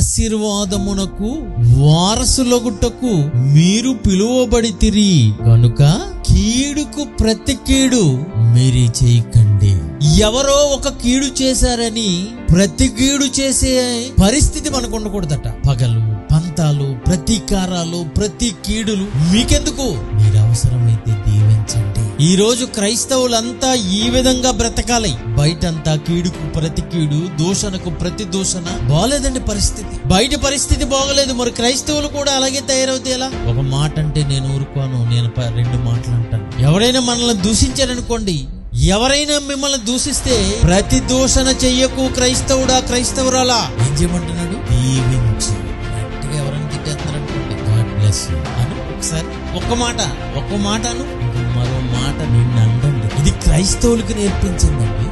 ఆశీర్వాదమునకు వారసులగుటకు మీరు పిలువబడితిరి గనుక కీడుకు ప్రతి కీడు మీరే చేయకండి. ఎవరో ఒక కీడు చేశారని ప్రతి కీడు చేసే పరిస్థితి మనకు ఉండకూడదట. పగలు, పంతాలు, ప్రతీకారాలు, ప్రతి కీడులు మీకెందుకు? మీరు అవసరమైతే దీవించండి. ఈ రోజు క్రైస్తవులంతా ఈ విధంగా బ్రతకాలి. బయటంతా కీడుకు ప్రతి కీడు, దూషణకు ప్రతి దూషణ. బాగలేదండి పరిస్థితి, బయట పరిస్థితి బాగలేదు. మరి క్రైస్తవులు కూడా అలాగే తయారవుతే ఎలా? ఒక మాట అంటే నేను ఊరుకోను, నేను 2 మాటలు అంటాను. ఎవరైనా మనల్ని దూషించారనుకోండి, ఎవరైనా మిమ్మల్ని దూషిస్తే ప్రతి దూషణ చెయ్యకు క్రైస్తవుడా, క్రైస్తవురాలా. ఏం చేయమంటున్నాడు? దీవించు. గట్టిగా ఎవరైనా తిట్టేస్తున్నారనుకోండి, గాడ్ బ్లెస్ యు అని ఒకసారి ఒక్క మాటను మరో మాట నిన్ను అండండి. ఇది క్రైస్తవులకు నేర్పించిందండి.